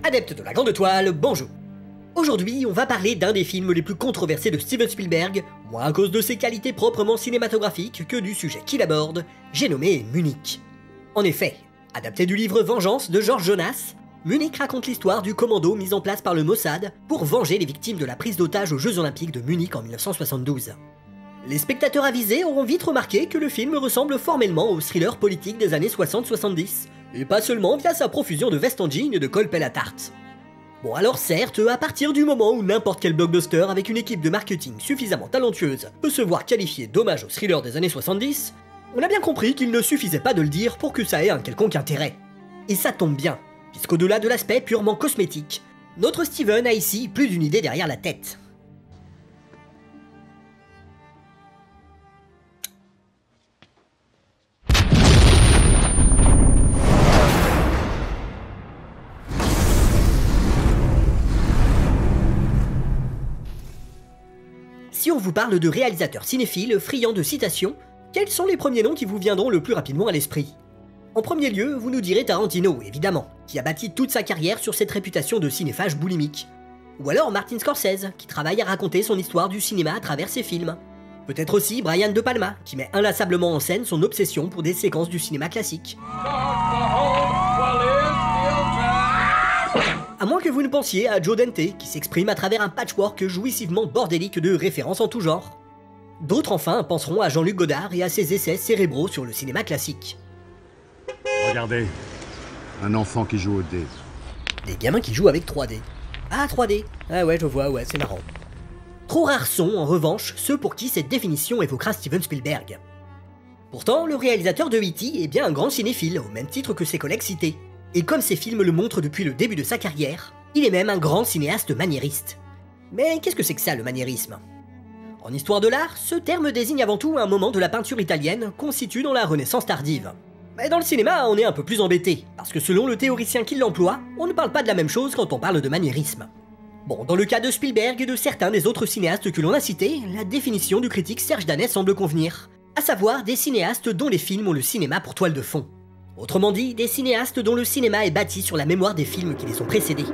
Adeptes de la grande toile, bonjour. Aujourd'hui, on va parler d'un des films les plus controversés de Steven Spielberg, moins à cause de ses qualités proprement cinématographiques que du sujet qu'il aborde, j'ai nommé Munich. En effet, adapté du livre Vengeance de George Jonas, Munich raconte l'histoire du commando mis en place par le Mossad pour venger les victimes de la prise d'otages aux Jeux Olympiques de Munich en 1972. Les spectateurs avisés auront vite remarqué que le film ressemble formellement au thriller politique des années 60-70, et pas seulement via sa profusion de vestes en jean et de col pelle à tarte. Bon alors certes, à partir du moment où n'importe quel blockbuster avec une équipe de marketing suffisamment talentueuse peut se voir qualifié d'hommage au thriller des années 70, on a bien compris qu'il ne suffisait pas de le dire pour que ça ait un quelconque intérêt. Et ça tombe bien, puisqu'au-delà de l'aspect purement cosmétique, notre Steven a ici plus d'une idée derrière la tête. Si on vous parle de réalisateurs cinéphiles friands de citations, quels sont les premiers noms qui vous viendront le plus rapidement à l'esprit? En premier lieu, vous nous direz Tarantino, évidemment, qui a bâti toute sa carrière sur cette réputation de cinéphage boulimique. Ou alors Martin Scorsese, qui travaille à raconter son histoire du cinéma à travers ses films. Peut-être aussi Brian De Palma, qui met inlassablement en scène son obsession pour des séquences du cinéma classique. À moins que vous ne pensiez à Joe Dante, qui s'exprime à travers un patchwork jouissivement bordélique de références en tout genre. D'autres enfin penseront à Jean-Luc Godard et à ses essais cérébraux sur le cinéma classique. Regardez, un enfant qui joue au dé. Des gamins qui jouent avec 3D. Ah, 3D. Ah ouais, je vois, ouais, c'est marrant. Trop rares sont, en revanche, ceux pour qui cette définition évoquera Steven Spielberg. Pourtant, le réalisateur de E.T. est bien un grand cinéphile, au même titre que ses collègues cités. Et comme ses films le montrent depuis le début de sa carrière, il est même un grand cinéaste maniériste. Mais qu'est-ce que c'est que ça, le maniérisme? En histoire de l'art, ce terme désigne avant tout un moment de la peinture italienne constitué dans la Renaissance tardive. Mais dans le cinéma, on est un peu plus embêté, parce que selon le théoricien qui l'emploie, on ne parle pas de la même chose quand on parle de maniérisme. Bon, dans le cas de Spielberg et de certains des autres cinéastes que l'on a cités, la définition du critique Serge Danet semble convenir, à savoir des cinéastes dont les films ont le cinéma pour toile de fond. Autrement dit, des cinéastes dont le cinéma est bâti sur la mémoire des films qui les ont précédés.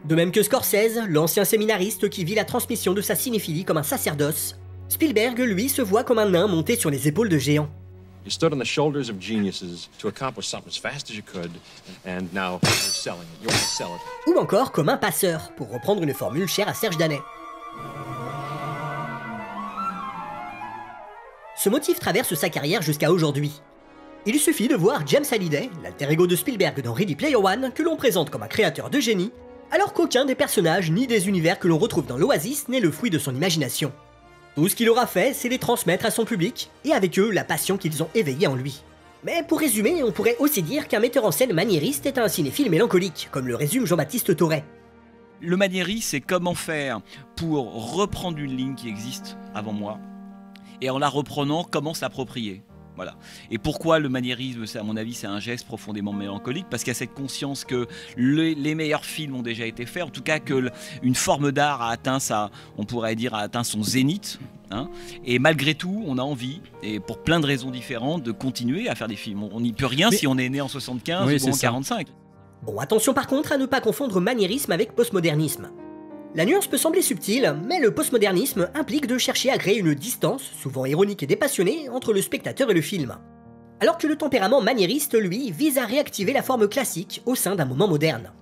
De même que Scorsese, l'ancien séminariste qui vit la transmission de sa cinéphilie comme un sacerdoce, Spielberg, lui, se voit comme un nain monté sur les épaules de géants. You stood on the shoulders of geniuses to accomplish something as fast as you could, and now you're selling it. You want to sell it. Ou encore comme un passeur, pour reprendre une formule chère à Serge Danet. Ce motif traverse sa carrière jusqu'à aujourd'hui. Il suffit de voir James Hallyday, l'alter ego de Spielberg dans Ready Player One, que l'on présente comme un créateur de génie, alors qu'aucun des personnages ni des univers que l'on retrouve dans l'Oasis n'est le fruit de son imagination. Tout ce qu'il aura fait, c'est les transmettre à son public, et avec eux, la passion qu'ils ont éveillée en lui. Mais pour résumer, on pourrait aussi dire qu'un metteur en scène maniériste est un cinéphile mélancolique, comme le résume Jean-Baptiste Tauret. Le maniérisme, c'est comment faire pour reprendre une ligne qui existe avant moi, et en la reprenant, comment se l'approprier. Voilà. Et pourquoi le maniérisme, à mon avis, c'est un geste profondément mélancolique? Parce qu'il y a cette conscience que les meilleurs films ont déjà été faits, en tout cas que une forme d'art a atteint on pourrait dire, a atteint son zénith. Hein, et malgré tout, on a envie, et pour plein de raisons différentes, de continuer à faire des films. On n'y peut rien si on est né en 75 ou en 45. Bon, attention par contre à ne pas confondre maniérisme avec postmodernisme. La nuance peut sembler subtile, mais le postmodernisme implique de chercher à créer une distance, souvent ironique et dépassionnée, entre le spectateur et le film. Alors que le tempérament maniériste, lui, vise à réactiver la forme classique au sein d'un moment moderne.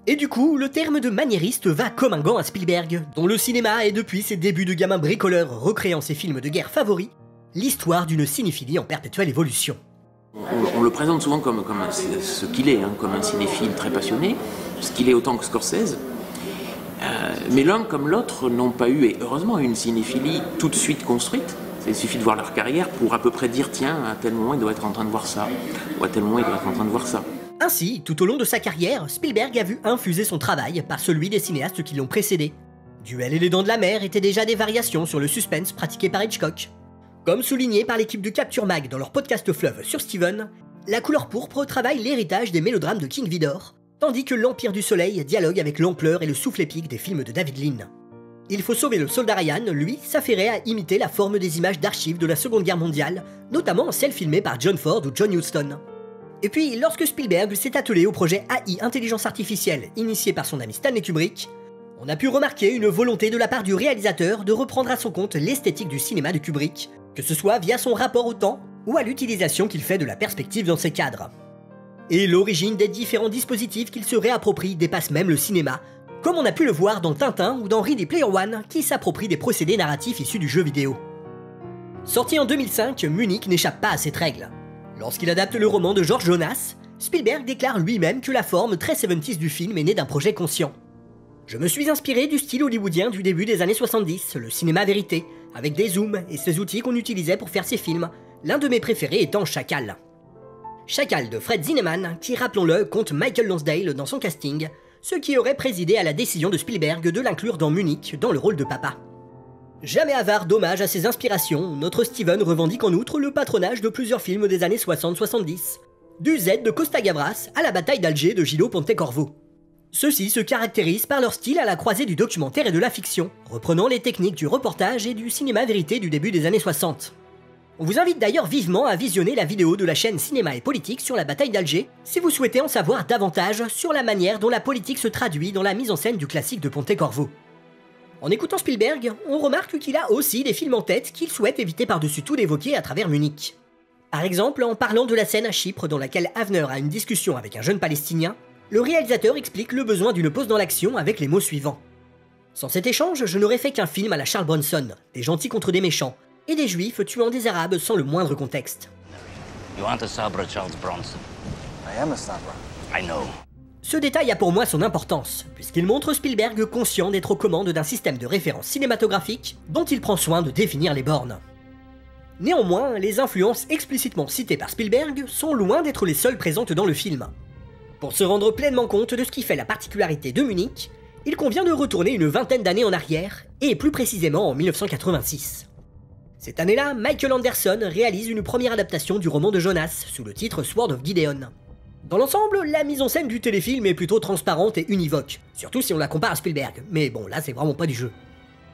Et du coup, le terme de maniériste va comme un gant à Spielberg, dont le cinéma est depuis ses débuts de gamin bricoleur recréant ses films de guerre favoris, l'histoire d'une cinéphilie en perpétuelle évolution. On le présente souvent comme ce qu'il est, hein, comme un cinéphile très passionné, ce qu'il est autant que Scorsese. Mais l'un comme l'autre n'ont pas eu, et heureusement, une cinéphilie tout de suite construite. Il suffit de voir leur carrière pour à peu près dire tiens, à tel moment il doit être en train de voir ça, ou à tel moment il doit être en train de voir ça. Ainsi, tout au long de sa carrière, Spielberg a vu infuser son travail par celui des cinéastes qui l'ont précédé. Duel et les Dents de la Mer étaient déjà des variations sur le suspense pratiqué par Hitchcock. Comme souligné par l'équipe de Capture Mag dans leur podcast Fleuve sur Steven, la couleur pourpre travaille l'héritage des mélodrames de King Vidor, tandis que l'Empire du Soleil dialogue avec l'ampleur et le souffle épique des films de David Lean. Il faut sauver le soldat Ryan, lui, s'affairait à imiter la forme des images d'archives de la Seconde Guerre mondiale, notamment celles filmées par John Ford ou John Huston. Et puis, lorsque Spielberg s'est attelé au projet AI Intelligence Artificielle, initié par son ami Stanley Kubrick, on a pu remarquer une volonté de la part du réalisateur de reprendre à son compte l'esthétique du cinéma de Kubrick, que ce soit via son rapport au temps ou à l'utilisation qu'il fait de la perspective dans ses cadres. Et l'origine des différents dispositifs qu'il se réapproprie dépasse même le cinéma, comme on a pu le voir dans Tintin ou dans Ready Player One, qui s'approprie des procédés narratifs issus du jeu vidéo. Sorti en 2005, Munich n'échappe pas à cette règle. Lorsqu'il adapte le roman de George Jonas, Spielberg déclare lui-même que la forme très 70s du film est née d'un projet conscient. Je me suis inspiré du style hollywoodien du début des années 70, le cinéma vérité, avec des zooms et ces outils qu'on utilisait pour faire ces films, l'un de mes préférés étant Chacal. Chacal de Fred Zinnemann, qui, rappelons-le, compte Michael Lonsdale dans son casting, ce qui aurait présidé à la décision de Spielberg de l'inclure dans Munich dans le rôle de papa. Jamais avare d'hommage à ses inspirations, notre Steven revendique en outre le patronage de plusieurs films des années 60-70, du Z de Costa Gavras à la bataille d'Alger de Gillo Pontecorvo. Ceux-ci se caractérisent par leur style à la croisée du documentaire et de la fiction, reprenant les techniques du reportage et du cinéma vérité du début des années 60. On vous invite d'ailleurs vivement à visionner la vidéo de la chaîne Cinéma et Politique sur la bataille d'Alger, si vous souhaitez en savoir davantage sur la manière dont la politique se traduit dans la mise en scène du classique de Pontecorvo. En écoutant Spielberg, on remarque qu'il a aussi des films en tête qu'il souhaite éviter par-dessus tout d'évoquer à travers Munich. Par exemple, en parlant de la scène à Chypre dans laquelle Avner a une discussion avec un jeune Palestinien, le réalisateur explique le besoin d'une pause dans l'action avec les mots suivants. Sans cet échange, je n'aurais fait qu'un film à la Charles Bronson, des gentils contre des méchants, et des juifs tuant des arabes sans le moindre contexte. You aren't a Sabra, Charles Bronson. I am a Sabra. I know. Ce détail a pour moi son importance, puisqu'il montre Spielberg conscient d'être aux commandes d'un système de référence cinématographique dont il prend soin de définir les bornes. Néanmoins, les influences explicitement citées par Spielberg sont loin d'être les seules présentes dans le film. Pour se rendre pleinement compte de ce qui fait la particularité de Munich, il convient de retourner une vingtaine d'années en arrière, et plus précisément en 1986. Cette année-là, Michael Anderson réalise une première adaptation du roman de Jonas, sous le titre Sword of Gideon. Dans l'ensemble, la mise en scène du téléfilm est plutôt transparente et univoque, surtout si on la compare à Spielberg, mais bon, là c'est vraiment pas du jeu.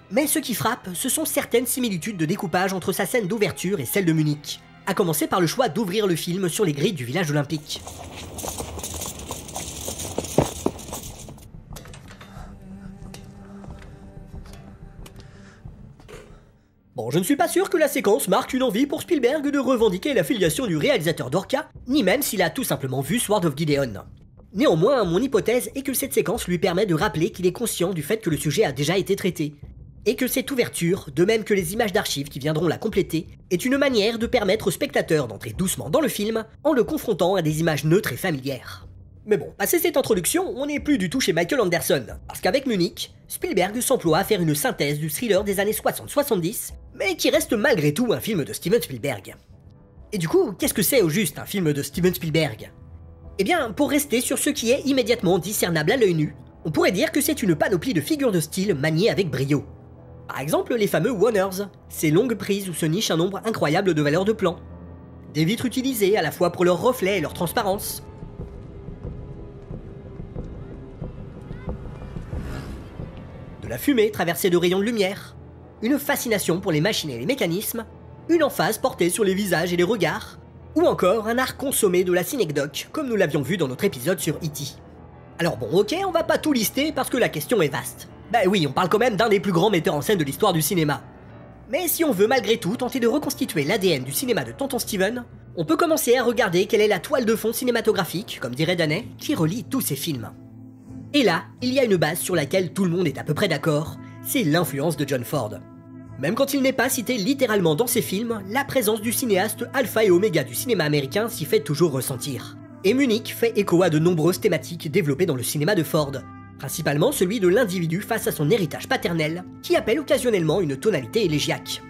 Mais ce qui frappe, ce sont certaines similitudes de découpage entre sa scène d'ouverture et celle de Munich, à commencer par le choix d'ouvrir le film sur les grilles du village olympique. Bon, je ne suis pas sûr que la séquence marque une envie pour Spielberg de revendiquer l'affiliation du réalisateur d'Orca, ni même s'il a tout simplement vu Sword of Gideon. Néanmoins, mon hypothèse est que cette séquence lui permet de rappeler qu'il est conscient du fait que le sujet a déjà été traité, et que cette ouverture, de même que les images d'archives qui viendront la compléter, est une manière de permettre au spectateur d'entrer doucement dans le film en le confrontant à des images neutres et familières. Mais bon, passé cette introduction, on n'est plus du tout chez Michael Anderson, parce qu'avec Munich, Spielberg s'emploie à faire une synthèse du thriller des années 60-70, mais qui reste malgré tout un film de Steven Spielberg. Et du coup, qu'est-ce que c'est au juste un film de Steven Spielberg ? Eh bien, pour rester sur ce qui est immédiatement discernable à l'œil nu, on pourrait dire que c'est une panoplie de figures de style maniées avec brio. Par exemple, les fameux Wonners, ces longues prises où se niche un nombre incroyable de valeurs de plan. Des vitres utilisées à la fois pour leur reflet et leur transparence. De la fumée traversée de rayons de lumière. Une fascination pour les machines et les mécanismes. Une emphase portée sur les visages et les regards. Ou encore un art consommé de la synecdoche, comme nous l'avions vu dans notre épisode sur E.T. Alors bon, ok, on va pas tout lister parce que la question est vaste. Bah oui, on parle quand même d'un des plus grands metteurs en scène de l'histoire du cinéma. Mais si on veut malgré tout tenter de reconstituer l'ADN du cinéma de Tonton Steven, on peut commencer à regarder quelle est la toile de fond cinématographique, comme dirait Danet, qui relie tous ces films. Et là, il y a une base sur laquelle tout le monde est à peu près d'accord, c'est l'influence de John Ford. Même quand il n'est pas cité littéralement dans ses films, la présence du cinéaste alpha et oméga du cinéma américain s'y fait toujours ressentir. Et Munich fait écho à de nombreuses thématiques développées dans le cinéma de Ford, principalement celui de l'individu face à son héritage paternel, qui appelle occasionnellement une tonalité élégiaque.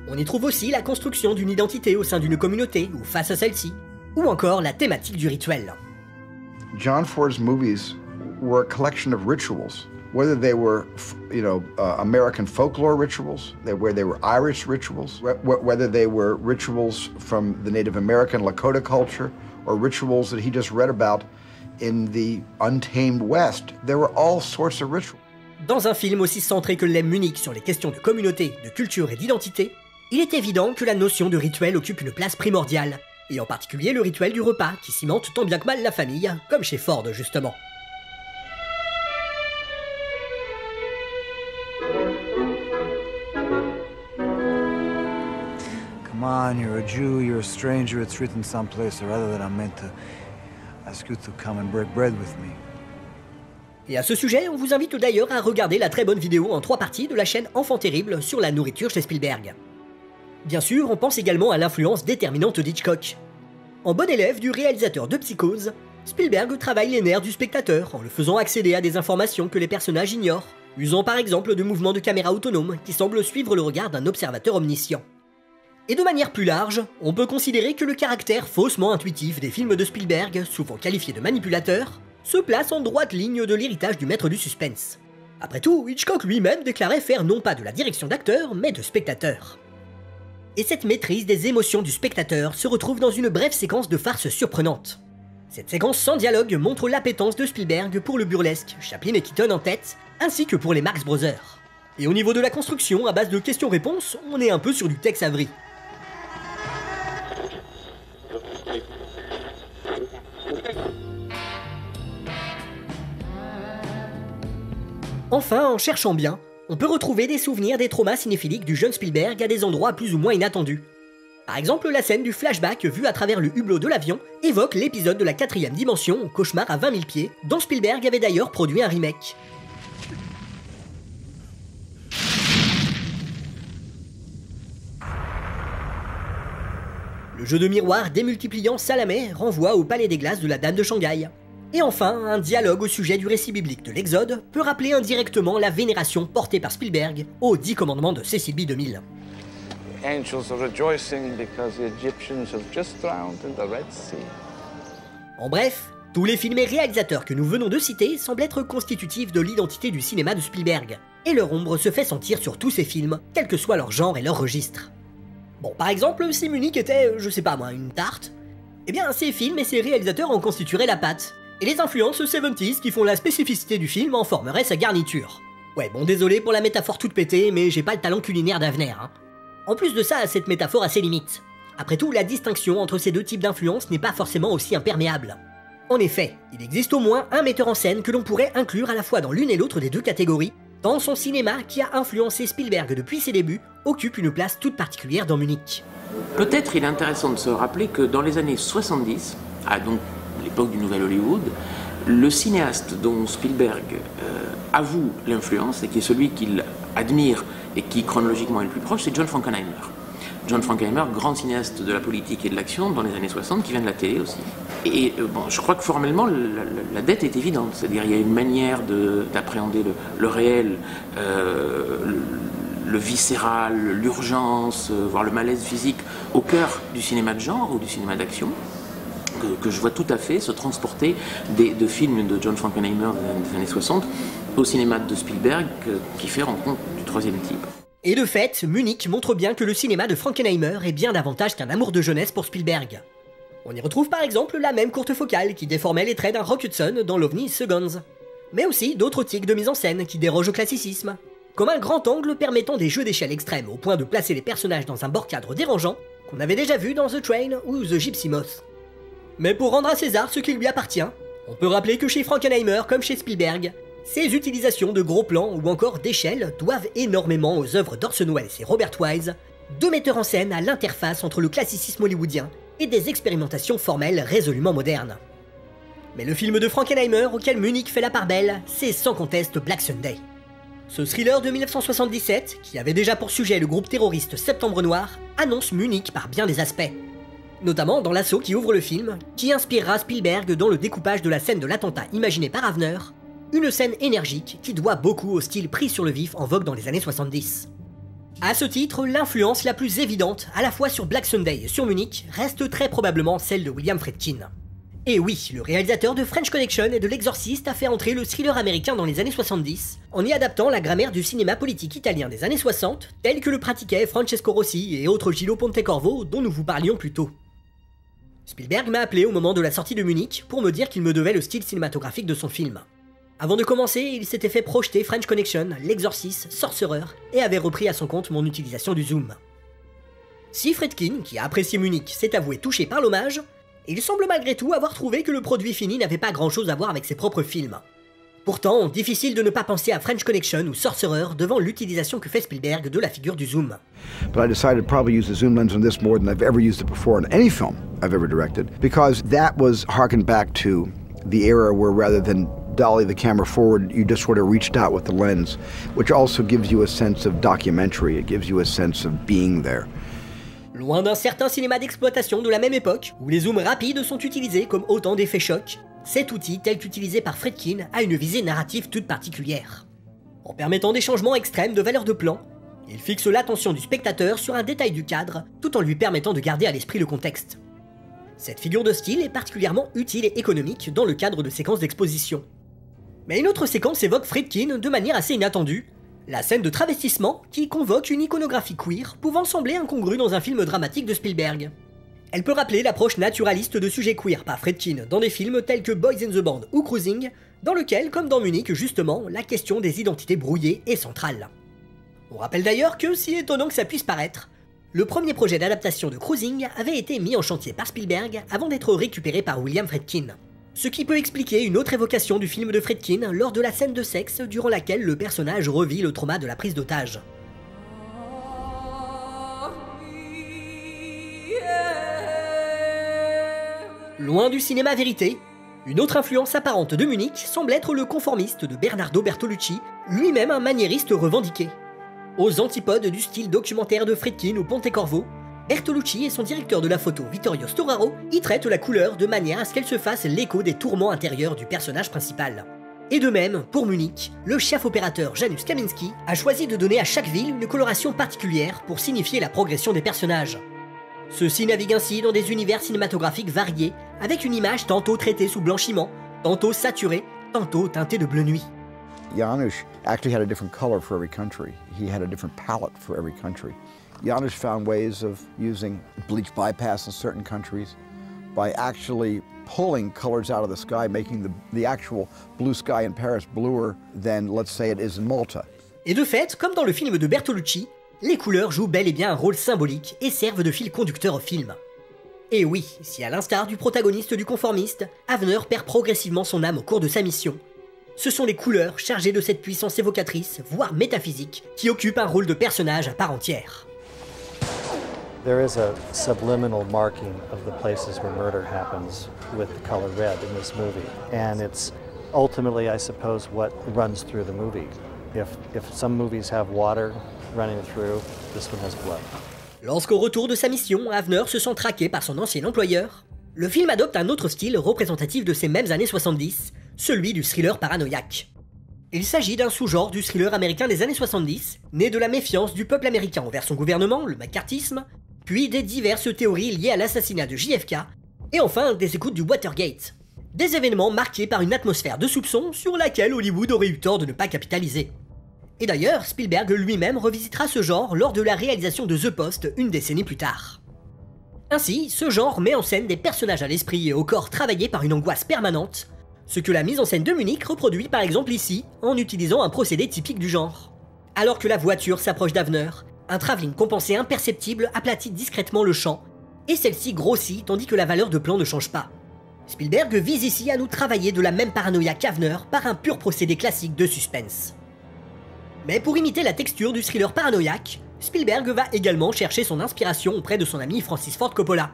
On y trouve aussi la construction d'une identité au sein d'une communauté ou face à celle-ci, ou encore la thématique du rituel. John Ford's movies were a collection of rituals, whether they were, American folklore rituals, where they were Irish rituals, whether they were rituals from the Native American Lakota culture, or rituals that he just read about in the untamed West. There were all sorts of rituals. Dans un film aussi centré que l'aime Munich sur les questions de communauté, de culture et d'identité, il est évident que la notion de rituel occupe une place primordiale, et en particulier le rituel du repas qui cimente tant bien que mal la famille, comme chez Ford justement. Come on, you're a Jew, you're a stranger, it's written someplace or other that I'm meant to ask you to come and break bread with me. Et à ce sujet, on vous invite d'ailleurs à regarder la très bonne vidéo en 3 parties de la chaîne Enfant Terrible sur la nourriture chez Spielberg. Bien sûr, on pense également à l'influence déterminante d'Hitchcock. En bon élève du réalisateur de Psychose, Spielberg travaille les nerfs du spectateur en le faisant accéder à des informations que les personnages ignorent, usant par exemple de mouvements de caméra autonomes qui semblent suivre le regard d'un observateur omniscient. Et de manière plus large, on peut considérer que le caractère faussement intuitif des films de Spielberg, souvent qualifiés de manipulateurs, se place en droite ligne de l'héritage du maître du suspense. Après tout, Hitchcock lui-même déclarait faire non pas de la direction d'acteur, mais de spectateur. Et cette maîtrise des émotions du spectateur se retrouve dans une brève séquence de farce surprenante. Cette séquence sans dialogue montre l'appétence de Spielberg pour le burlesque, Chaplin et Keaton en tête, ainsi que pour les Marx Brothers. Et au niveau de la construction, à base de questions-réponses, on est un peu sur du Tex Avery. Enfin, en cherchant bien, on peut retrouver des souvenirs des traumas cinéphiliques du jeune Spielberg à des endroits plus ou moins inattendus. Par exemple, la scène du flashback vue à travers le hublot de l'avion évoque l'épisode de la 4ème dimension, Cauchemar à 20 000 pieds, dont Spielberg avait d'ailleurs produit un remake. Le jeu de miroir démultipliant Salamé renvoie au palais des glaces de la Dame de Shanghai. Et enfin, un dialogue au sujet du récit biblique de l'Exode peut rappeler indirectement la vénération portée par Spielberg aux 10 commandements de Cecil B. 2000. En bref, tous les films et réalisateurs que nous venons de citer semblent être constitutifs de l'identité du cinéma de Spielberg, et leur ombre se fait sentir sur tous ces films, quel que soit leur genre et leur registre. Bon, par exemple, si Munich était, je sais pas moi, une tarte, eh bien ces films et ces réalisateurs en constitueraient la pâte, et les influences 70s qui font la spécificité du film en formeraient sa garniture. Ouais, bon, désolé pour la métaphore toute pétée, mais j'ai pas le talent culinaire d'Avner, hein. En plus de ça, cette métaphore a ses limites. Après tout, la distinction entre ces deux types d'influences n'est pas forcément aussi imperméable. En effet, il existe au moins un metteur en scène que l'on pourrait inclure à la fois dans l'une et l'autre des deux catégories, tant son cinéma, qui a influencé Spielberg depuis ses débuts, occupe une place toute particulière dans Munich. Peut-être il est intéressant de se rappeler que dans les années 70, donc l'époque du Nouvel Hollywood, le cinéaste dont Spielberg avoue l'influence et qui est celui qu'il admire et qui chronologiquement est le plus proche, c'est John Frankenheimer. John Frankenheimer, grand cinéaste de la politique et de l'action dans les années 60, qui vient de la télé aussi. Et bon, je crois que formellement, la dette est évidente. C'est-à-dire il y a une manière d'appréhender le réel, le viscéral, l'urgence, voire le malaise physique au cœur du cinéma de genre ou du cinéma d'action, que je vois tout à fait se transporter de films de John Frankenheimer des années 60 au cinéma de Spielberg, qui fait rencontre du troisième type. Et de fait, Munich montre bien que le cinéma de Frankenheimer est bien davantage qu'un amour de jeunesse pour Spielberg. On y retrouve par exemple la même courte focale qui déformait les traits d'un Rock Hudson dans l'OVNI Seconds, mais aussi d'autres tics de mise en scène qui dérogent au classicisme, comme un grand angle permettant des jeux d'échelle extrêmes au point de placer les personnages dans un bord cadre dérangeant qu'on avait déjà vu dans The Train ou The Gypsy Moth. Mais pour rendre à César ce qui lui appartient, on peut rappeler que chez Frankenheimer comme chez Spielberg, ces utilisations de gros plans ou encore d'échelles doivent énormément aux œuvres d'Orson Welles et Robert Wise, deux metteurs en scène à l'interface entre le classicisme hollywoodien et des expérimentations formelles résolument modernes. Mais le film de Frankenheimer auquel Munich fait la part belle, c'est sans conteste Black Sunday. Ce thriller de 1977, qui avait déjà pour sujet le groupe terroriste Septembre Noir, annonce Munich par bien des aspects. Notamment dans l'assaut qui ouvre le film, qui inspirera Spielberg dans le découpage de la scène de l'attentat imaginé par Avner, une scène énergique qui doit beaucoup au style pris sur le vif en vogue dans les années 70. À ce titre, l'influence la plus évidente, à la fois sur Black Sunday et sur Munich, reste très probablement celle de William Friedkin. Et oui, le réalisateur de French Connection et de L'Exorciste a fait entrer le thriller américain dans les années 70, en y adaptant la grammaire du cinéma politique italien des années 60, tel que le pratiquaient Francesco Rossi et autres Gillo Pontecorvo dont nous vous parlions plus tôt. Spielberg m'a appelé au moment de la sortie de Munich pour me dire qu'il me devait le style cinématographique de son film. Avant de commencer, il s'était fait projeter French Connection, L'Exorciste, Sorcerer, et avait repris à son compte mon utilisation du zoom. Si Friedkin, qui a apprécié Munich, s'est avoué touché par l'hommage, il semble malgré tout avoir trouvé que le produit fini n'avait pas grand chose à voir avec ses propres films. Pourtant, difficile de ne pas penser à French Connection ou Sorcerer devant l'utilisation que fait Spielberg de la figure du zoom. But I decided to probably use the zoom lens on this more than I've ever used it before in any film I've ever directed, because that was harkened back to the era where rather than dolly the camera forward, you just sort of reached out with the lens, which also gives you a sense of documentary, it gives you a sense of being there. Loin d'un certain cinéma d'exploitation de la même époque, où les zooms rapides sont utilisés comme autant d'effets chocs, cet outil, tel qu'utilisé par Friedkin, a une visée narrative toute particulière. En permettant des changements extrêmes de valeur de plan, il fixe l'attention du spectateur sur un détail du cadre, tout en lui permettant de garder à l'esprit le contexte. Cette figure de style est particulièrement utile et économique dans le cadre de séquences d'exposition. Mais une autre séquence évoque Friedkin de manière assez inattendue, la scène de travestissement qui convoque une iconographie queer pouvant sembler incongrue dans un film dramatique de Spielberg. Elle peut rappeler l'approche naturaliste de sujets queer par Friedkin dans des films tels que Boys in the Band ou Cruising, dans lequel, comme dans Munich justement, la question des identités brouillées est centrale. On rappelle d'ailleurs que, si étonnant que ça puisse paraître, le premier projet d'adaptation de Cruising avait été mis en chantier par Spielberg avant d'être récupéré par William Friedkin. Ce qui peut expliquer une autre évocation du film de Friedkin lors de la scène de sexe durant laquelle le personnage revit le trauma de la prise d'otage. Loin du cinéma vérité, une autre influence apparente de Munich semble être le conformiste de Bernardo Bertolucci, lui-même un maniériste revendiqué. Aux antipodes du style documentaire de Friedkin ou Pontecorvo, Bertolucci et son directeur de la photo Vittorio Storaro y traitent la couleur de manière à ce qu'elle se fasse l'écho des tourments intérieurs du personnage principal. Et de même, pour Munich, le chef opérateur Janusz Kaminski a choisi de donner à chaque ville une coloration particulière pour signifier la progression des personnages. Ceux-ci naviguent ainsi dans des univers cinématographiques variés, avec une image tantôt traitée sous blanchiment, tantôt saturée, tantôt teintée de bleu nuit. Janusz actually had a different color for every country. He had a different palette for every country. Janusz found ways of using bleach bypass in certain countries by actually pulling colors out of the sky, making the actual blue sky in Paris bluer than, let's say, it is in Malta. Et de fait, comme dans le film de Bertolucci, les couleurs jouent bel et bien un rôle symbolique et servent de fil conducteur au film. Et oui, si à l'instar du protagoniste du conformiste, Avner perd progressivement son âme au cours de sa mission, ce sont les couleurs chargées de cette puissance évocatrice, voire métaphysique, qui occupent un rôle de personnage à part entière. There is a subliminal marking of the places where murder happens with the color red in this movie. And it's ultimately, I suppose, what runs through the movie. If some movies have water running through, this one has blood. Lorsqu'au retour de sa mission, Avner se sent traqué par son ancien employeur, le film adopte un autre style représentatif de ces mêmes années 70, celui du thriller paranoïaque. Il s'agit d'un sous-genre du thriller américain des années 70, né de la méfiance du peuple américain envers son gouvernement, le macartisme, puis des diverses théories liées à l'assassinat de JFK, et enfin des écoutes du Watergate. Des événements marqués par une atmosphère de soupçon sur laquelle Hollywood aurait eu tort de ne pas capitaliser. Et d'ailleurs, Spielberg lui-même revisitera ce genre lors de la réalisation de The Post une décennie plus tard. Ainsi, ce genre met en scène des personnages à l'esprit et au corps travaillés par une angoisse permanente, ce que la mise en scène de Munich reproduit par exemple ici, en utilisant un procédé typique du genre. Alors que la voiture s'approche d'Avner, un travelling compensé imperceptible aplatit discrètement le champ, et celle-ci grossit tandis que la valeur de plan ne change pas. Spielberg vise ici à nous travailler de la même paranoïa qu'Avner par un pur procédé classique de suspense. Mais pour imiter la texture du thriller paranoïaque, Spielberg va également chercher son inspiration auprès de son ami Francis Ford Coppola.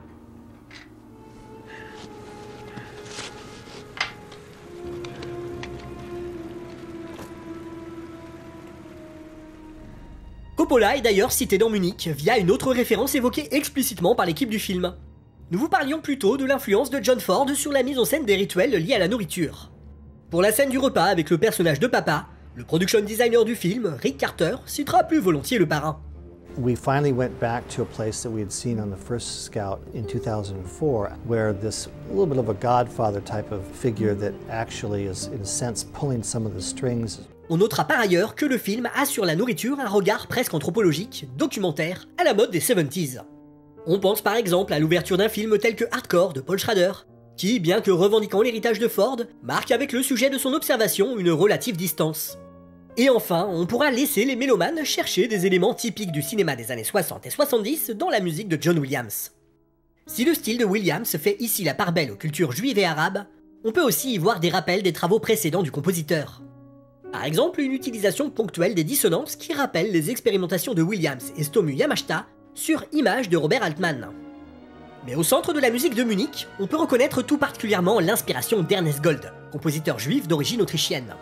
Coppola est d'ailleurs cité dans Munich via une autre référence évoquée explicitement par l'équipe du film. Nous vous parlions plutôt de l'influence de John Ford sur la mise en scène des rituels liés à la nourriture. Pour la scène du repas avec le personnage de papa, le production designer du film, Rick Carter, citera plus volontiers le parrain. We finally went back to a place that we had seen on the first Scout in 2004, where this little bit of a Godfather type of figure that actually is, in a sense, pulling some of the strings. On notera par ailleurs que le film a sur la nourriture un regard presque anthropologique, documentaire, à la mode des 70s. On pense par exemple à l'ouverture d'un film tel que Hardcore de Paul Schrader, qui, bien que revendiquant l'héritage de Ford, marque avec le sujet de son observation une relative distance. Et enfin, on pourra laisser les mélomanes chercher des éléments typiques du cinéma des années 60 et 70 dans la musique de John Williams. Si le style de Williams fait ici la part belle aux cultures juives et arabes, on peut aussi y voir des rappels des travaux précédents du compositeur. Par exemple, une utilisation ponctuelle des dissonances qui rappellent les expérimentations de Williams et Stomu Yamashita sur images de Robert Altman. Mais au centre de la musique de Munich, on peut reconnaître tout particulièrement l'inspiration d'Ernest Gold, compositeur juif d'origine autrichienne.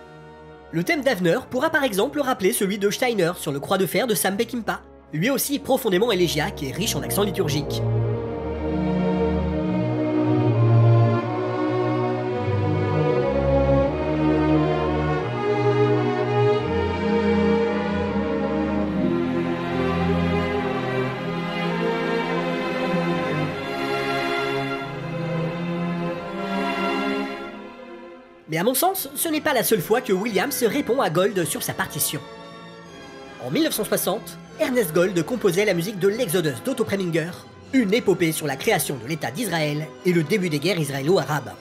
Le thème d'Avner pourra par exemple rappeler celui de Steiner sur le Croix de fer de Sam Peckinpah, lui aussi profondément élégiaque et riche en accents liturgiques. Mais à mon sens, ce n'est pas la seule fois que Williams répond à Gold sur sa partition. En 1960, Ernest Gold composait la musique de l'Exodus d'Otto Preminger, une épopée sur la création de l'État d'Israël et le début des guerres israélo-arabes.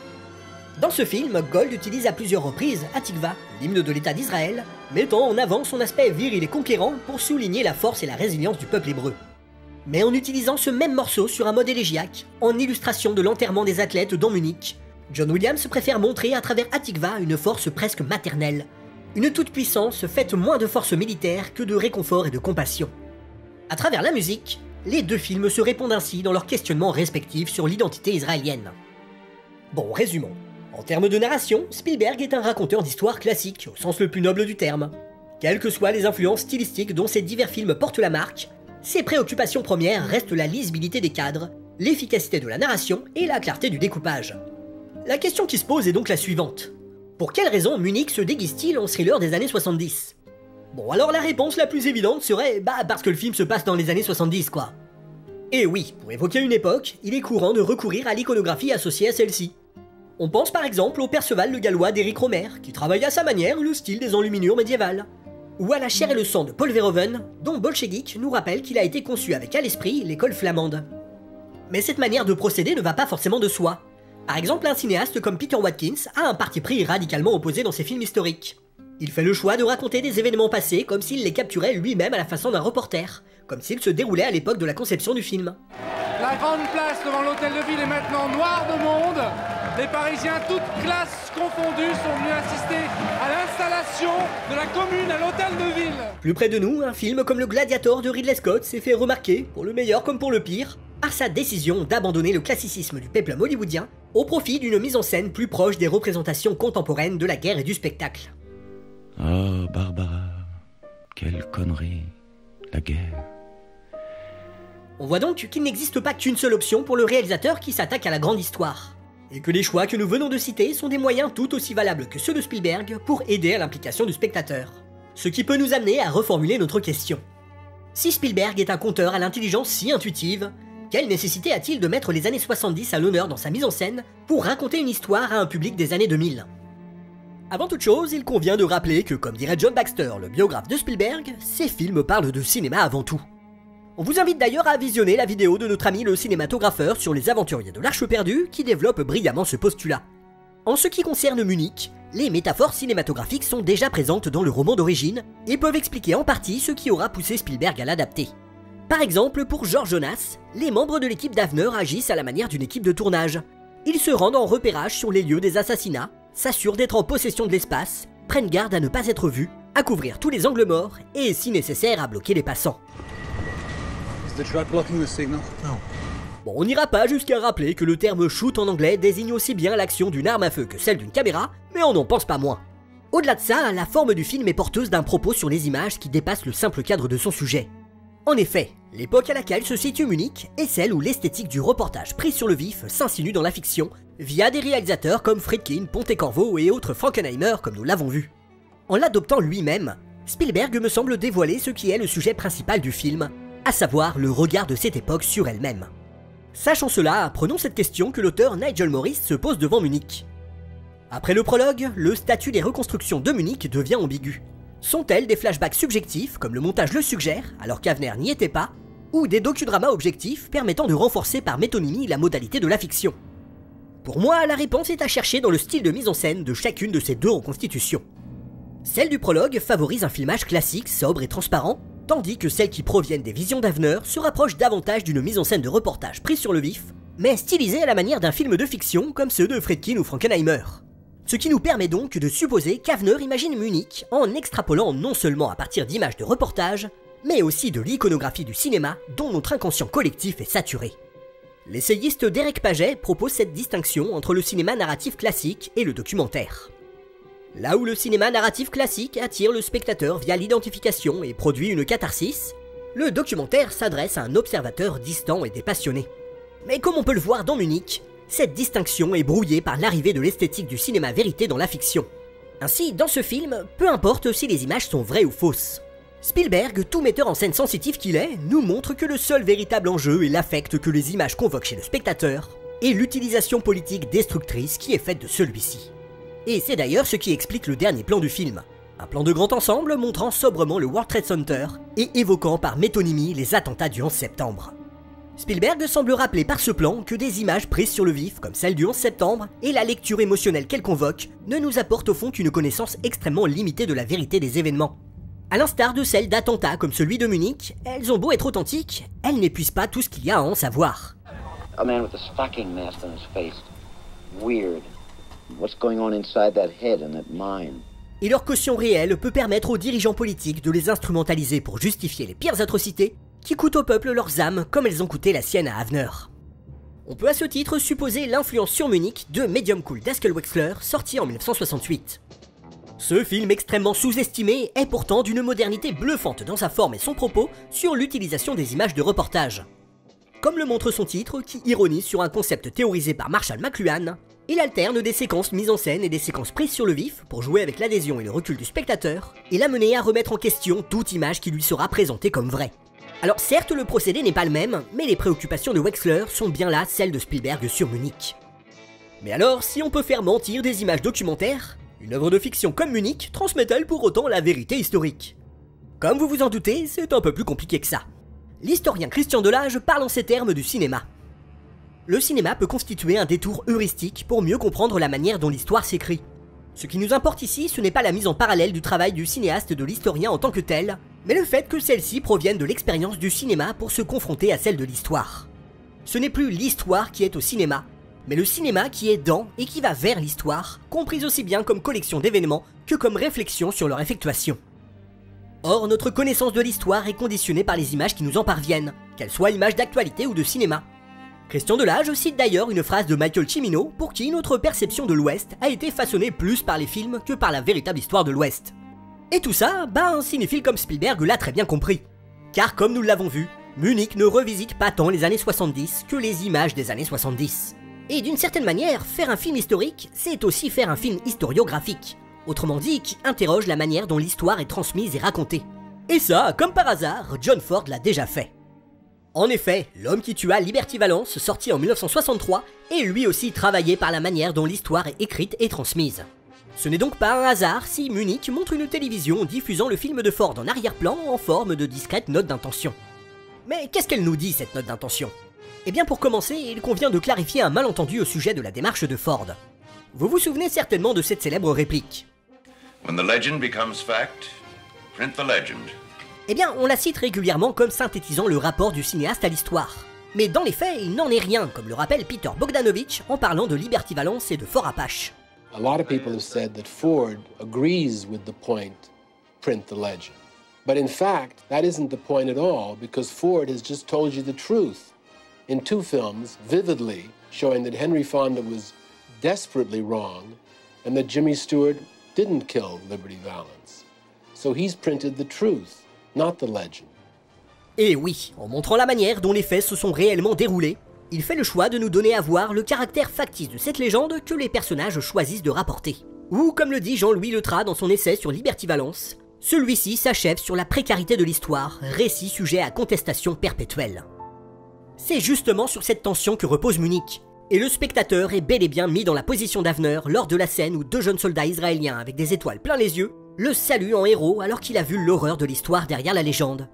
Dans ce film, Gold utilise à plusieurs reprises Hatikva, l'hymne de l'État d'Israël, mettant en avant son aspect viril et conquérant pour souligner la force et la résilience du peuple hébreu. Mais en utilisant ce même morceau sur un mode élégiaque, en illustration de l'enterrement des athlètes dans Munich, John Williams préfère montrer à travers Hatikva une force presque maternelle, une toute-puissance faite moins de force militaire que de réconfort et de compassion. À travers la musique, les deux films se répondent ainsi dans leurs questionnements respectifs sur l'identité israélienne. Bon, résumons. En termes de narration, Spielberg est un raconteur d'histoires classiques, au sens le plus noble du terme. Quelles que soient les influences stylistiques dont ces divers films portent la marque, ses préoccupations premières restent la lisibilité des cadres, l'efficacité de la narration et la clarté du découpage. La question qui se pose est donc la suivante. Pour quelle raison Munich se déguise-t-il en thriller des années 70 ? Bon, alors la réponse la plus évidente serait parce que le film se passe dans les années 70 quoi. Et oui, pour évoquer une époque, il est courant de recourir à l'iconographie associée à celle-ci. On pense par exemple au Perceval le Gallois d'Éric Romer, qui travaille à sa manière le style des enluminures médiévales. Ou à La chair et le sang de Paul Verhoeven, dont Bolchevique nous rappelle qu'il a été conçu avec à l'esprit l'école flamande. Mais cette manière de procéder ne va pas forcément de soi. Par exemple, un cinéaste comme Peter Watkins a un parti pris radicalement opposé dans ses films historiques. Il fait le choix de raconter des événements passés comme s'il les capturait lui-même à la façon d'un reporter, comme s'ils se déroulaient à l'époque de la conception du film. La grande place devant l'hôtel de ville est maintenant noire de monde. Les Parisiens, toutes classes confondues, sont venus assister à l'installation de la commune à l'hôtel de ville. Plus près de nous, un film comme Le Gladiator de Ridley Scott s'est fait remarquer, pour le meilleur comme pour le pire, par sa décision d'abandonner le classicisme du péplum hollywoodien au profit d'une mise en scène plus proche des représentations contemporaines de la guerre et du spectacle. Oh, Barbara, quelle connerie, la guerre. On voit donc qu'il n'existe pas qu'une seule option pour le réalisateur qui s'attaque à la grande histoire, et que les choix que nous venons de citer sont des moyens tout aussi valables que ceux de Spielberg pour aider à l'implication du spectateur. Ce qui peut nous amener à reformuler notre question. Si Spielberg est un conteur à l'intelligence si intuitive, quelle nécessité a-t-il de mettre les années 70 à l'honneur dans sa mise en scène pour raconter une histoire à un public des années 2000 ? Avant toute chose, il convient de rappeler que, comme dirait John Baxter, le biographe de Spielberg, ces films parlent de cinéma avant tout. On vous invite d'ailleurs à visionner la vidéo de notre ami le cinématographeur sur les aventuriers de l'Arche perdue qui développe brillamment ce postulat. En ce qui concerne Munich, les métaphores cinématographiques sont déjà présentes dans le roman d'origine et peuvent expliquer en partie ce qui aura poussé Spielberg à l'adapter. Par exemple, pour George Jonas, les membres de l'équipe d'Avner agissent à la manière d'une équipe de tournage. Ils se rendent en repérage sur les lieux des assassinats, s'assurent d'être en possession de l'espace, prennent garde à ne pas être vus, à couvrir tous les angles morts et, si nécessaire, à bloquer les passants. Bon, on n'ira pas jusqu'à rappeler que le terme shoot en anglais désigne aussi bien l'action d'une arme à feu que celle d'une caméra, mais on n'en pense pas moins. Au-delà de ça, la forme du film est porteuse d'un propos sur les images qui dépasse le simple cadre de son sujet. En effet, l'époque à laquelle se situe Munich est celle où l'esthétique du reportage pris sur le vif s'insinue dans la fiction, via des réalisateurs comme Friedkin, Pontecorvo et autres Frankenheimer comme nous l'avons vu. En l'adoptant lui-même, Spielberg me semble dévoiler ce qui est le sujet principal du film, à savoir le regard de cette époque sur elle-même. Sachant cela, prenons cette question que l'auteur Nigel Morris se pose devant Munich. Après le prologue, le statut des reconstructions de Munich devient ambigu. Sont-elles des flashbacks subjectifs, comme le montage le suggère, alors qu'Avner n'y était pas, ou des docudramas objectifs permettant de renforcer par métonymie la modalité de la fiction ? Pour moi, la réponse est à chercher dans le style de mise en scène de chacune de ces deux reconstitutions. Celle du prologue favorise un filmage classique, sobre et transparent, tandis que celles qui proviennent des visions d'Avner se rapprochent davantage d'une mise en scène de reportage prise sur le vif, mais stylisée à la manière d'un film de fiction comme ceux de Friedkin ou Frankenheimer. Ce qui nous permet donc de supposer qu'Avner imagine Munich en extrapolant non seulement à partir d'images de reportage, mais aussi de l'iconographie du cinéma dont notre inconscient collectif est saturé. L'essayiste Derek Paget propose cette distinction entre le cinéma narratif classique et le documentaire. Là où le cinéma narratif classique attire le spectateur via l'identification et produit une catharsis, le documentaire s'adresse à un observateur distant et dépassionné. Mais comme on peut le voir dans Munich, cette distinction est brouillée par l'arrivée de l'esthétique du cinéma vérité dans la fiction. Ainsi, dans ce film, peu importe si les images sont vraies ou fausses. Spielberg, tout metteur en scène sensitif qu'il est, nous montre que le seul véritable enjeu est l'affect que les images convoquent chez le spectateur, et l'utilisation politique destructrice qui est faite de celui-ci. Et c'est d'ailleurs ce qui explique le dernier plan du film. Un plan de grand ensemble montrant sobrement le World Trade Center et évoquant par métonymie les attentats du 11 septembre. Spielberg semble rappeler par ce plan que des images prises sur le vif, comme celle du 11 septembre, et la lecture émotionnelle qu'elles convoquent, ne nous apportent au fond qu'une connaissance extrêmement limitée de la vérité des événements. À l'instar de celles d'attentats comme celui de Munich, elles ont beau être authentiques, elles n'épuisent pas tout ce qu'il y a à en savoir. A man with a stocking mask on his face. Weird. What's going on inside that head and that mind? Et leur caution réelle peut permettre aux dirigeants politiques de les instrumentaliser pour justifier les pires atrocités qui coûtent au peuple leurs âmes comme elles ont coûté la sienne à Avner. On peut à ce titre supposer l'influence sur Munich de Medium Cool d'Haskell Wexler, sorti en 1968. Ce film extrêmement sous-estimé est pourtant d'une modernité bluffante dans sa forme et son propos sur l'utilisation des images de reportage. Comme le montre son titre, qui ironise sur un concept théorisé par Marshall McLuhan, il alterne des séquences mises en scène et des séquences prises sur le vif pour jouer avec l'adhésion et le recul du spectateur, et l'amener à remettre en question toute image qui lui sera présentée comme vraie. Alors certes, le procédé n'est pas le même, mais les préoccupations de Wexler sont bien là celles de Spielberg sur Munich. Mais alors, si on peut faire mentir des images documentaires, une œuvre de fiction comme Munich transmet-elle pour autant la vérité historique? Comme vous vous en doutez, c'est un peu plus compliqué que ça. L'historien Christian Delage parle en ces termes du cinéma. Le cinéma peut constituer un détour heuristique pour mieux comprendre la manière dont l'histoire s'écrit. Ce qui nous importe ici, ce n'est pas la mise en parallèle du travail du cinéaste et de l'historien en tant que tel, mais le fait que celle-ci provienne de l'expérience du cinéma pour se confronter à celle de l'histoire. Ce n'est plus l'histoire qui est au cinéma, mais le cinéma qui est dans et qui va vers l'histoire, comprise aussi bien comme collection d'événements que comme réflexion sur leur effectuation. Or, notre connaissance de l'histoire est conditionnée par les images qui nous en parviennent, qu'elles soient images d'actualité ou de cinéma. Christian Delage cite d'ailleurs une phrase de Michael Cimino pour qui notre perception de l'Ouest a été façonnée plus par les films que par la véritable histoire de l'Ouest. Et tout ça, un cinéphile comme Spielberg l'a très bien compris. Car comme nous l'avons vu, Munich ne revisite pas tant les années 70 que les images des années 70. Et d'une certaine manière, faire un film historique, c'est aussi faire un film historiographique. Autrement dit, qui interroge la manière dont l'histoire est transmise et racontée. Et ça, comme par hasard, John Ford l'a déjà fait. En effet, L'homme qui tua Liberty Valance, sorti en 1963, est lui aussi travaillé par la manière dont l'histoire est écrite et transmise. Ce n'est donc pas un hasard si Munich montre une télévision diffusant le film de Ford en arrière-plan en forme de discrète note d'intention. Mais qu'est-ce qu'elle nous dit, cette note d'intention? Eh bien pour commencer, il convient de clarifier un malentendu au sujet de la démarche de Ford. Vous vous souvenez certainement de cette célèbre réplique. When the legend becomes fact, print the legend. Eh bien, on la cite régulièrement comme synthétisant le rapport du cinéaste à l'histoire. Mais dans les faits, il n'en est rien, comme le rappelle Peter Bogdanovich en parlant de Liberty Valance et de Fort Apache. A lot of people have said that Ford agrees with the point, print the legend. But in fact, that isn't the point at all, because Ford has just told you the truth in two films, vividly showing that Henry Fonda was desperately wrong and that Jimmy Stewart didn't kill Liberty Valance. So he's printed the truth, not the legend. Et oui, en montrant la manière dont les faits se sont réellement déroulés, il fait le choix de nous donner à voir le caractère factice de cette légende que les personnages choisissent de rapporter. Ou, comme le dit Jean-Louis Letras dans son essai sur Liberty Valance, celui-ci s'achève sur la précarité de l'histoire, récit sujet à contestation perpétuelle. C'est justement sur cette tension que repose Munich, et le spectateur est bel et bien mis dans la position d'Avner lors de la scène où deux jeunes soldats israéliens avec des étoiles plein les yeux le saluent en héros alors qu'il a vu l'horreur de l'histoire derrière la légende.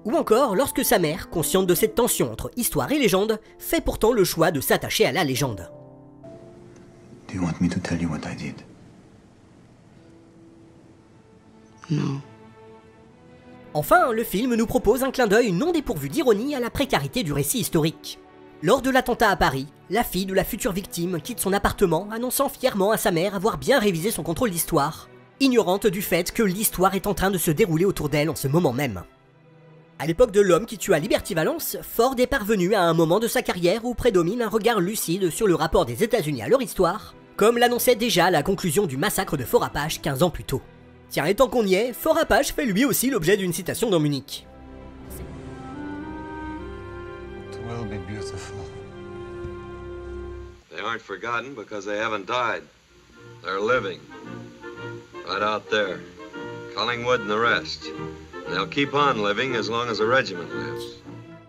Ou encore lorsque sa mère, consciente de cette tension entre histoire et légende, fait pourtant le choix de s'attacher à la légende. Do you want me to tell you what I did? No. Enfin, le film nous propose un clin d'œil non dépourvu d'ironie à la précarité du récit historique. Lors de l'attentat à Paris, la fille de la future victime quitte son appartement annonçant fièrement à sa mère avoir bien révisé son contrôle d'histoire, ignorante du fait que l'histoire est en train de se dérouler autour d'elle en ce moment même. À l'époque de L'homme qui tua Liberty Valance, Ford est parvenu à un moment de sa carrière où prédomine un regard lucide sur le rapport des États-Unis à leur histoire, comme l'annonçait déjà la conclusion du massacre de Fort Apache 15 ans plus tôt. Tiens, et tant qu'on y est, Fort Apache fait lui aussi l'objet d'une citation dans Munich. It will be beautiful. They aren't forgotten because they haven't died. They're living. Right out there. Collingwood and the rest. They'll keep on living as long as the regiment lives.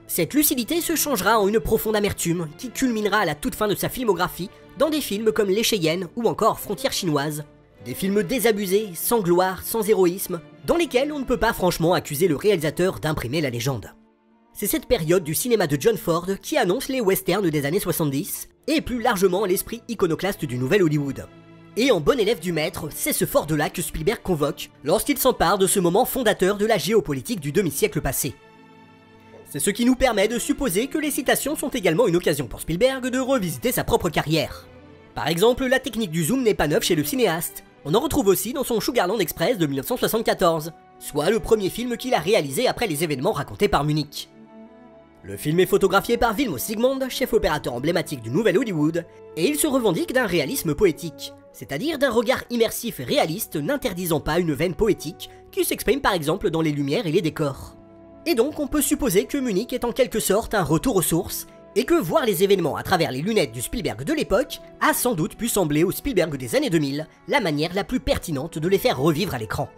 Cette lucidité se changera en une profonde amertume qui culminera à la toute fin de sa filmographie dans des films comme Les Cheyennes ou encore Frontières chinoises. Des films désabusés, sans gloire, sans héroïsme, dans lesquels on ne peut pas franchement accuser le réalisateur d'imprimer la légende. C'est cette période du cinéma de John Ford qui annonce les westerns des années 70, et plus largement l'esprit iconoclaste du nouvel Hollywood. Et en bon élève du maître, c'est ce Ford-là que Spielberg convoque lorsqu'il s'empare de ce moment fondateur de la géopolitique du demi-siècle passé. C'est ce qui nous permet de supposer que les citations sont également une occasion pour Spielberg de revisiter sa propre carrière. Par exemple, la technique du zoom n'est pas neuve chez le cinéaste. On en retrouve aussi dans son Sugarland Express de 1974, soit le premier film qu'il a réalisé après les événements racontés par Munich. Le film est photographié par Vilmos Zsigmond, chef opérateur emblématique du nouvel Hollywood, et il se revendique d'un réalisme poétique, c'est-à-dire d'un regard immersif et réaliste n'interdisant pas une veine poétique qui s'exprime par exemple dans les lumières et les décors. Et donc on peut supposer que Munich est en quelque sorte un retour aux sources, et que voir les événements à travers les lunettes du Spielberg de l'époque a sans doute pu sembler au Spielberg des années 2000 la manière la plus pertinente de les faire revivre à l'écran.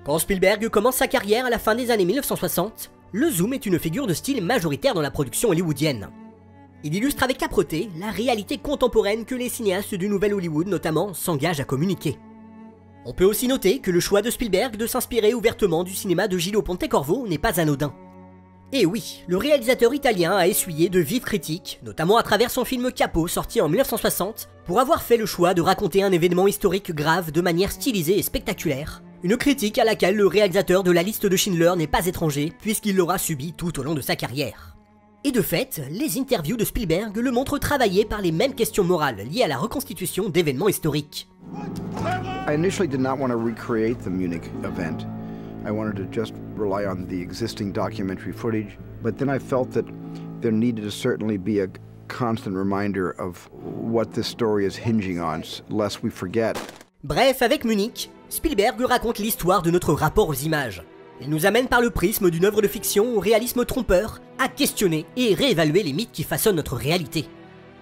Quand Spielberg commence sa carrière à la fin des années 1960, le zoom est une figure de style majoritaire dans la production hollywoodienne. Il illustre avec âpreté la réalité contemporaine que les cinéastes du nouvel Hollywood notamment s'engagent à communiquer. On peut aussi noter que le choix de Spielberg de s'inspirer ouvertement du cinéma de Gillo Pontecorvo n'est pas anodin. Et oui, le réalisateur italien a essuyé de vives critiques, notamment à travers son film Capo sorti en 1960, pour avoir fait le choix de raconter un événement historique grave de manière stylisée et spectaculaire, une critique à laquelle le réalisateur de La Liste de Schindler n'est pas étranger puisqu'il l'aura subi tout au long de sa carrière. Et de fait, les interviews de Spielberg le montrent travailler par les mêmes questions morales liées à la reconstitution d'événements historiques. I initially did not want to recreate the Munich event. I wanted to just rely on the existing documentary footage, but then I felt that there needed to certainly be a constant reminder of what this story is hinging on, lest we forget. Bref, avec Munich, Spielberg raconte l'histoire de notre rapport aux images. Il nous amène par le prisme d'une œuvre de fiction au réalisme trompeur, à questionner et réévaluer les mythes qui façonnent notre réalité.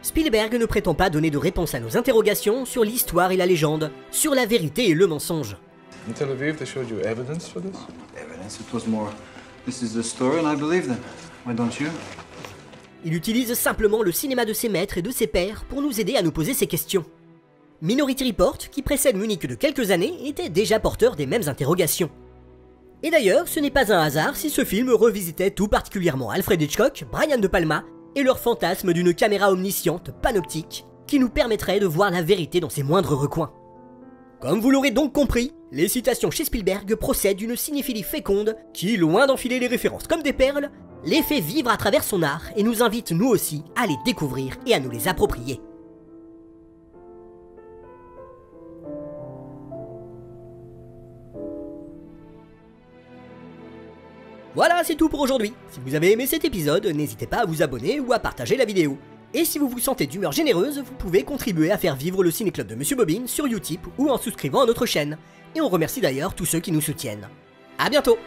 Spielberg ne prétend pas donner de réponse à nos interrogations sur l'histoire et la légende, sur la vérité et le mensonge. In Tel Aviv, they showed you evidence for this? Evidence? It was more. This is the story and I believe them. Why don't you? Il utilise simplement le cinéma de ses maîtres et de ses pairs pour nous aider à nous poser ces questions. Minority Report, qui précède Munich de quelques années, était déjà porteur des mêmes interrogations. Et d'ailleurs, ce n'est pas un hasard si ce film revisitait tout particulièrement Alfred Hitchcock, Brian De Palma et leur fantasme d'une caméra omnisciente, panoptique, qui nous permettrait de voir la vérité dans ses moindres recoins. Comme vous l'aurez donc compris, les citations chez Spielberg procèdent d'une cinéphilie féconde qui, loin d'enfiler les références comme des perles, les fait vivre à travers son art et nous invite nous aussi à les découvrir et à nous les approprier. Voilà, c'est tout pour aujourd'hui. Si vous avez aimé cet épisode, n'hésitez pas à vous abonner ou à partager la vidéo. Et si vous vous sentez d'humeur généreuse, vous pouvez contribuer à faire vivre le Ciné Club de Monsieur Bobine sur Utip ou en souscrivant à notre chaîne. Et on remercie d'ailleurs tous ceux qui nous soutiennent. A bientôt!